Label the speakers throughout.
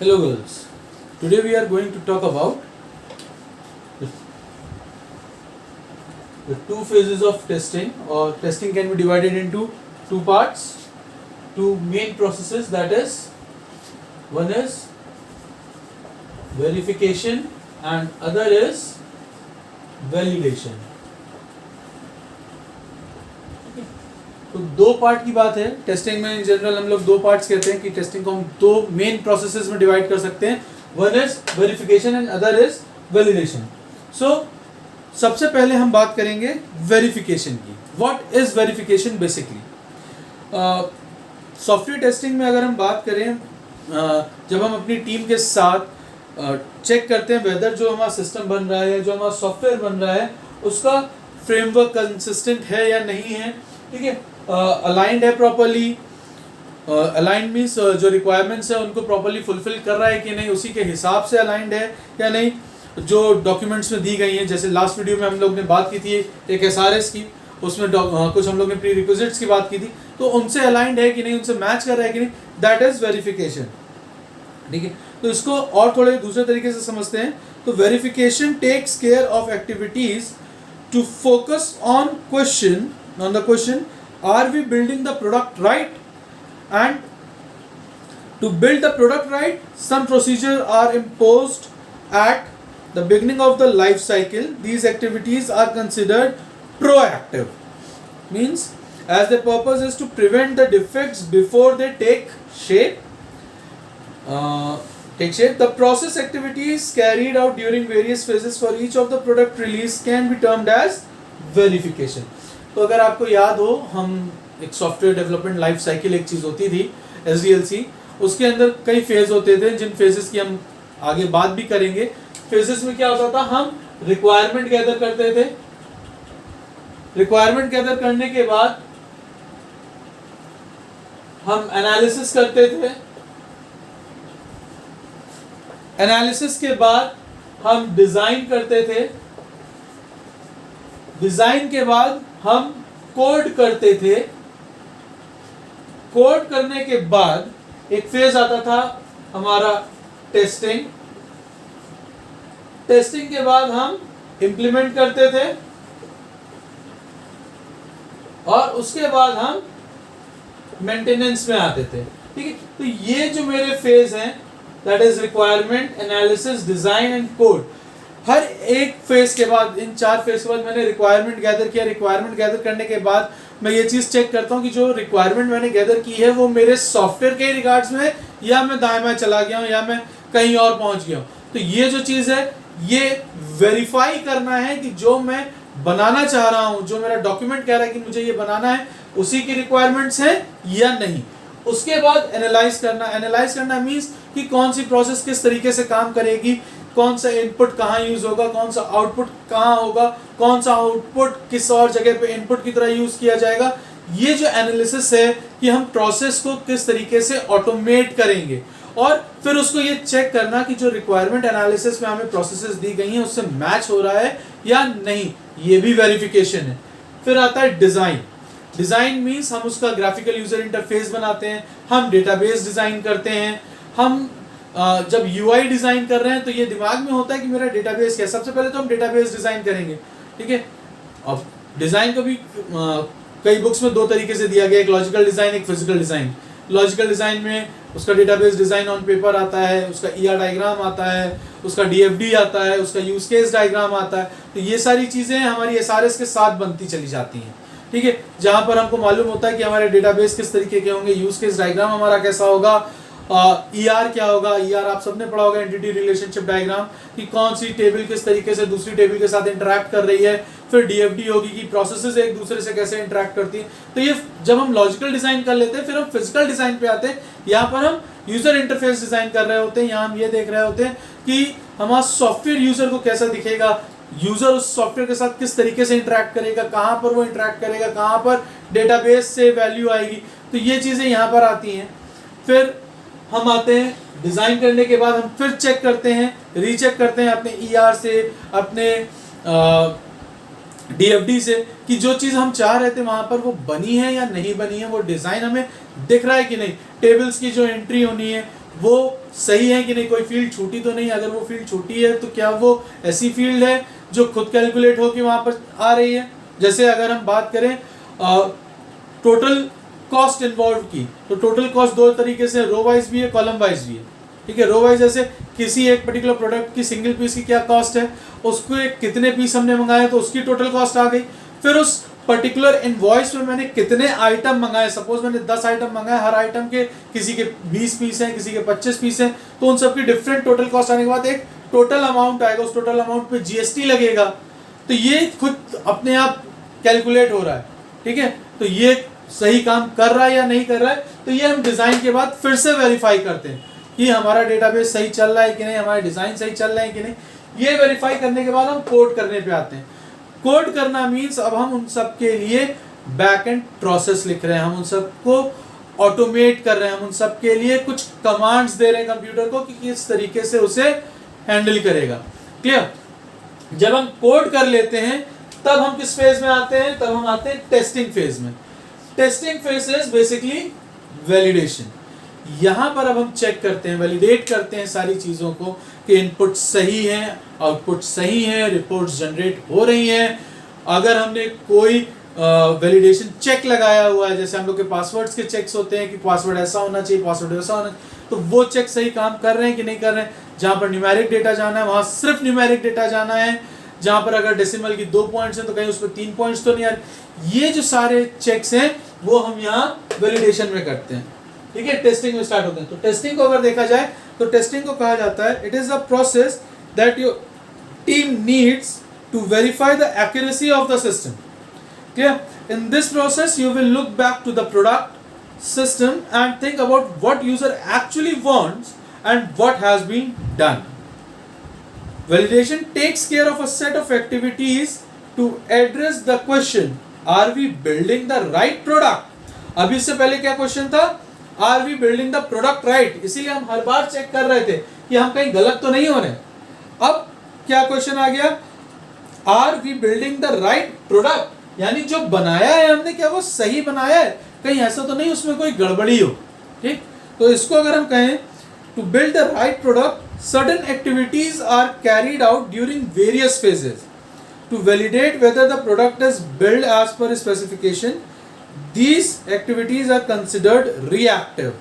Speaker 1: Hello girls, today we are going to talk about the two phases of testing, or testing can be divided into two parts, two main processes, that is, one is verification and other is validation. तो दो part की बात है testing में. In general हम लोग दो parts कहते हैं कि टेस्टिंग को हम दो मेन प्रोसेसेस में डिवाइड कर सकते हैं. One is verification and other is validation. So सबसे पहले हम बात करेंगे वेरिफिकेशन की. What is verification basically? Software testing में अगर हम बात करें, जब हम अपनी टीम के साथ चेक करते हैं वेदर जो हमारा सिस्टम बन रहा है, जो हमारा सॉफ्टवेयर बन रहा है, उसका फ्रेमवर्क कंसिस्टेंट है या नहीं है. ठीक है, अलाइंड है प्रॉपर्ली. अलाइंड मीन्स जो रिक्वायरमेंट्स है उनको प्रॉपर्ली फुलफिल कर रहा है कि नहीं, उसी के हिसाब से अलाइंड है या नहीं. जो डॉक्यूमेंट्स में दी गई हैं, जैसे लास्ट वीडियो में हम लोग ने बात की थी एक एसआरएस की, उसमें कुछ हम लोग ने प्री रिक्विजिट्स की बात की थी, तो उनसे अलाइंड है कि नहीं, उनसे मैच कर रहा है कि नहीं, दैट इज वेरिफिकेशन. ठीक है, तो इसको और थोड़े दूसरे तरीके से समझते हैं. तो verification takes care of activities to focus on the question, are we building the product right? And to build the product right, some procedures are imposed at the beginning of the life cycle. These activities are considered proactive, means as the purpose is to prevent the defects before they take shape. The process activities carried out during various phases for each of the product release can be termed as verification. तो अगर आपको याद हो, हम एक software development life cycle एक चीज़ होती थी SDLC, उसके अंदर कई फेज होते थे जिन फेजेस की हम आगे बात भी करेंगे. फेजेस में क्या होता था, हम रिक्वायरमेंट गैदर करते थे. रिक्वायरमेंट गैदर करने के बाद हम एनालिसिस करते थे. एनालिसिस के बाद हम डिजाइन करते थे. डिजाइन के बाद हम कोड करते थे. कोड करने के बाद एक फेज आता था हमारा टेस्टिंग. टेस्टिंग के बाद हम इंप्लीमेंट करते थे और उसके बाद हम मेंटेनेंस में आते थे. ठीक है, तो ये जो मेरे फेज हैं, that is requirement, analysis, design and code. हर एक फेज के बाद, इन चार फेज के बाद मैंने रिक्वायरमेंट गैदर किया. रिक्वायरमेंट गैदर करने के बाद मैं ये चीज़ चेक करता हूँ कि जो रिक्वायरमेंट मैंने गैदर की है वो मेरे सॉफ्टवेयर के रिगार्ड्स में है या मैं दाएं बाएं चला गया हूँ या मैं कहीं और पहुँच गया हूँ. तो ये जो चीज़ है, ये वेरीफाई करना है कि जो मैं बनाना चाह रहा हूँ, जो मेरा डॉक्यूमेंट कह रहा है कि मुझे ये बनाना है, उसी की रिक्वायरमेंट्स है या नहीं. उसके बाद एनालाइज करना. एनालाइज करना मीन्स कि कौन सी प्रोसेस किस तरीके से काम करेगी, कौन सा इनपुट कहाँ यूज होगा, कौन सा आउटपुट कहाँ होगा, कौन सा आउटपुट किस और जगह पे इनपुट की तरह यूज किया जाएगा. ये जो एनालिसिस है कि हम प्रोसेस को किस तरीके से ऑटोमेट करेंगे, और फिर उसको ये चेक करना कि जो रिक्वायरमेंट एनालिसिस में हमें प्रोसेसेस दी गई हैं उससे मैच हो रहा है या नहीं, ये भी वेरिफिकेशन है. फिर आता है डिजाइन. डिजाइन मीन्स हम उसका ग्राफिकल यूजर इंटरफेस बनाते हैं, हम डेटाबेस डिजाइन करते हैं. हम जब UI डिजाइन कर रहे हैं तो ये दिमाग में होता है कि मेरा डेटाबेस क्या है. सबसे पहले तो हम डेटाबेस डिजाइन करेंगे. ठीक है, अब डिजाइन को भी कई बुक्स में दो तरीके से दिया गया, एक लॉजिकल डिजाइन, एक फिजिकल डिजाइन. लॉजिकल डिजाइन में उसका डेटाबेस डिजाइन ऑन पेपर आता है, उसका ER डायग्राम आता है, उसका DFD आता है, उसका यूज केस डायग्राम आता है. तो ये सारी चीजें हमारी SRS के साथ बनती चली जाती हैं. ठीक है, जहां पर हमको मालूम होता है कि हमारे डेटाबेस किस तरीके के होंगे, यूज केस डायग्राम हमारा कैसा होगा, ER क्या होगा. ER आप सबने पढ़ा होगा, एंटिटी रिलेशनशिप डायग्राम, कि कौन सी टेबल किस तरीके से दूसरी टेबल के साथ इंटरैक्ट कर रही है. फिर DFD होगी कि प्रोसेसेस एक दूसरे से कैसे इंटरैक्ट करती हैं. तो ये जब हम लॉजिकल डिजाइन कर लेते हैं, फिर हम फिजिकल डिजाइन पे आते हैं. यहाँ पर हम यूजर इंटरफेस डिजाइन कर रहे होते हैं. यहाँ हम ये देख रहे होते हैं कि हमारा सॉफ्टवेयर यूजर को कैसा दिखेगा, यूजर उस सॉफ्टवेयर के साथ किस तरीके से इंटरैक्ट करेगा, कहाँ पर वो इंटरैक्ट करेगा, कहाँ पर डेटाबेस से वैल्यू आएगी. तो ये चीजें यहाँ पर आती हैं. फिर हम आते हैं डिजाइन करने के बाद, हम फिर चेक करते हैं, रीचेक करते हैं अपने ER से, अपने DFD से, कि जो चीज़ हम चाह रहे थे वहाँ पर वो बनी है या नहीं बनी है, वो डिज़ाइन हमें दिख रहा है कि नहीं. टेबल्स की जो एंट्री होनी है वो सही है कि नहीं, कोई फील्ड छूटी तो नहीं, अगर वो फील्ड छूटी है तो क्या वो ऐसी फील्ड है जो खुद कैलकुलेट हो के वहाँ पर आ रही है। जैसे अगर हम बात करें टोटल कॉस्ट इन्वॉल्व की, तो टोटल कॉस्ट दो तरीके से, रो वाइज भी है, कॉलम वाइज भी है। ठीक है, रो वाइज जैसे किसी एक पर्टिकुलर प्रोडक्ट की सिंगल पीस की क्या कॉस्ट है, उसको कितने पीस हमने मंगाए तो उसकी टोटल कॉस्ट आ गई। फिर उस पर्टिकुलर इनवॉइस में मैंने कितने आइटम मंगाए, सपोज मैंने 10 आइटम मंगाए, हर आइटम के किसी के 20 पीस हैं, किसी के 25 पीस हैं, तो उन सबकी डिफरेंट टोटल कॉस्ट आने के बाद एक टोटल अमाउंट आएगा, उस टोटल अमाउंट पे जीएसटी लगेगा। तो ये खुद अपने आप कैलकुलेट हो रहा है। ठीक है, तो ये सही काम कर रहा है या नहीं कर रहा है, तो ये हम डिजाइन के बाद फिर से वेरीफाई करते हैं कि हमारा डेटाबेस सही चल रहा है कि नहीं, हमारे डिजाइन सही चल रहे हैं कि नहीं। ये वेरीफाई करने के बाद हम कोड करने पे आते हैं। कोड करना मीन्स अब हम उन सब के लिए बैक एंड प्रोसेस लिख रहे हैं, हम उन सब को ऑटोमेट कर रहे हैं, हम उन सब के लिए कुछ कमांड्स दे रहे हैं कंप्यूटर को कि किस तरीके से उसे हैंडल करेगा। क्लियर? जब हम कोड कर लेते हैं तब हम किस फेज में आते हैं, तब हम आते हैं टेस्टिंग फेज में। Testing phase is basically validation. यहां पर अब हम चेक करते हैं, वैलिडेट करते हैं सारी चीजों को कि इनपुट सही है, आउटपुट सही है, रिपोर्ट्स जनरेट हो रही हैं। अगर हमने कोई वैलिडेशन चेक लगाया हुआ है, जैसे हम लोग के पासवर्ड्स के चेक्स होते हैं कि पासवर्ड ऐसा होना चाहिए, पासवर्ड वैसा होना चाहिए, तो वो चेक सही काम कर रहे हैं कि नहीं कर रहे हैं। जहां पर न्यूमेरिक डेटा जाना है वहां सिर्फ न्यूमेरिक डेटा जाना है, जहां पर अगर डेसिमल की 2 पॉइंट्स हैं तो कहीं उस पर 3 पॉइंट्स तो नहीं आ रहे। ये जो सारे चेक्स हैं वो हम यहाँ वैलिडेशन में करते हैं। ठीक है, टेस्टिंग में स्टार्ट होते हैं। तो टेस्टिंग को अगर देखा जाए तो टेस्टिंग को कहा जाता है it is a process that your team needs to verify the accuracy of the system. Clear? In this process you will look back to the product system and think about what user actually wants and what has been done. Validation takes care of a set of activities to address the question, are we building the right product? अभी इससे पहले क्या question था? Are we building the product right? इसीलिए हम हर बार check कर रहे थे कि हम कहीं गलत तो नहीं हो रहे। अब क्या क्वेश्चन आ गया? Are we building the right product? यानी जो बनाया है हमने क्या वो सही बनाया है, कहीं ऐसा तो नहीं उसमें कोई गड़बड़ी हो। ठीक, तो इसको अगर हम कहें to build the right product, certain activities are carried out during various phases to validate whether the product is built as per specification. These activities are considered reactive.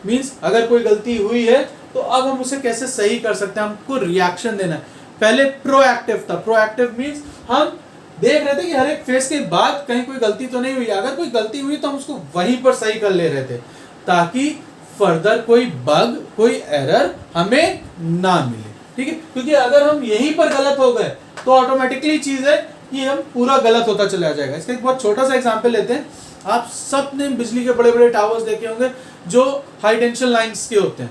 Speaker 1: Means अगर कोई गलती हुई है तो अब हम उसे कैसे सही कर सकते हैं, हमको रिएक्शन देना है। पहले प्रोएक्टिव था। प्रोएक्टिव मीन्स हम देख रहे थे कि हर एक फेज के बाद कहीं कोई गलती तो नहीं हुई, अगर कोई गलती हुई तो हम उसको वहीं पर सही कर ले रहे थे ताकि फर्दर कोई बग, कोई एरर हमें ना मिले। ठीक है, क्योंकि अगर हम यहीं पर गलत हो गए तो ऑटोमेटिकली चीज है कि हम पूरा गलत होता चला जाएगा। इसका एक बहुत छोटा सा एग्जांपल लेते हैं। आप सब ने बिजली के बड़े बड़े टावर्स देखे होंगे जो हाई टेंशन लाइंस के होते हैं।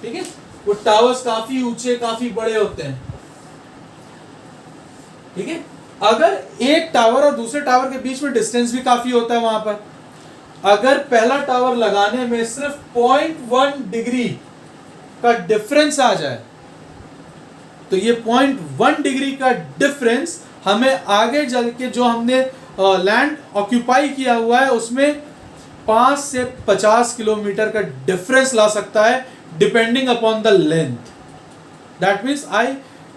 Speaker 1: ठीक है, वो टावर्स काफी ऊंचे, काफी बड़े होते हैं। ठीक है, अगर एक टावर और दूसरे टावर के बीच में डिस्टेंस भी काफी होता है, वहां पर अगर पहला टावर लगाने में सिर्फ 0.1 डिग्री का डिफरेंस आ जाए तो ये 0.1 डिग्री का डिफरेंस हमें आगे चल के जो हमने लैंड ऑक्यूपाई किया हुआ है उसमें 5 से 50 किलोमीटर का डिफरेंस ला सकता है depending upon the length. That means I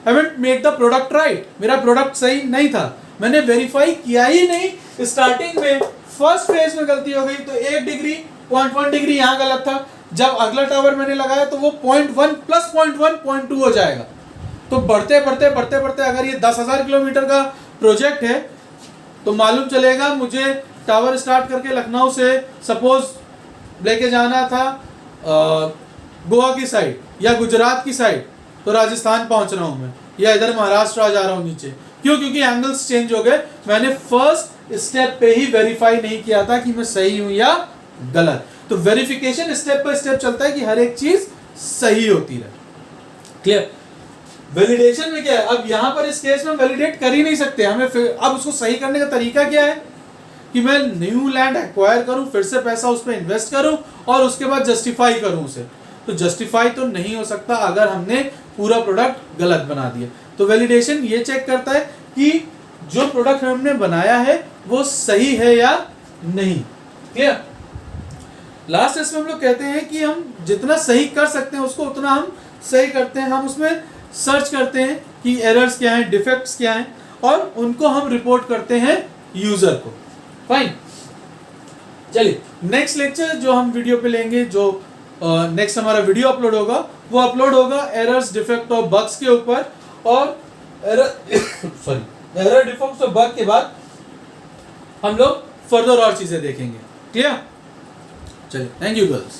Speaker 1: haven't made the product right. मेरा प्रोडक्ट सही नहीं था, मैंने वेरीफाई किया ही नहीं। स्टार्टिंग में फर्स्ट फेज में गलती हो गई तो 1 डिग्री 0.1 डिग्री यहाँ गलत था। जब अगला टावर मैंने लगाया तो वो 0.1 प्लस 0.1 0.2 हो जाएगा। तो बढ़ते बढ़ते बढ़ते बढ़ते अगर ये 10,000 किलोमीटर का प्रोजेक्ट है तो मालूम चलेगा मुझे टावर स्टार्ट करके लखनऊ से सपोज लेके जाना था गोवा की साइड या गुजरात की साइड, तो राजस्थान पहुंच रहा हूं मैं, या इधर महाराष्ट्र आ जा रहा हूं नीचे। क्यों? क्योंकि एंगल्स चेंज हो गए। मैंने फर्स्ट स्टेप पे ही वेरीफाई नहीं किया था कि मैं सही हूं या गलत। तो वेरिफिकेशन स्टेप बाय स्टेप चलता है कि हर एक चीज सही होती रहे। क्लियर? वैलिडेशन में क्या है, अब यहां पर इस केस में वैलिडेट कर ही नहीं सकते हमें। अब उसको सही करने का तरीका क्या है कि मैं न्यू लैंड एक्वायर करूं, फिर से पैसा उस पर इन्वेस्ट करूं और उसके बाद जस्टिफाई करूं उसे। तो जस्टिफाई तो नहीं हो सकता अगर हमने पूरा प्रोडक्ट गलत बना दिया। तो वैलिडेशन ये चेक करता है कि जो प्रोडक्ट हमने बनाया है वो सही है या नहीं। क्लियर? लास्ट टेस्ट में हम लोग कहते हैं कि हम जितना सही कर सकते हैं उसको उतना हम सही करते हैं, हम उसमें सर्च करते हैं कि एरर्स क्या हैं, डिफेक्ट्स क्या हैं, और उनको हम रिपोर्ट करते हैं यूजर को। फाइन, चलिए नेक्स्ट लेक्चर जो हम वीडियो पे लेंगे, जो नेक्स्ट हमारा वीडियो अपलोड होगा वो अपलोड होगा एरर्स, डिफेक्ट और बग्स के ऊपर, और एरर डिफेक्ट्स और बग के बाद हम लोग फर्दर और चीजें देखेंगे। क्लियर? चलिए, थैंक यू गर्ल्स।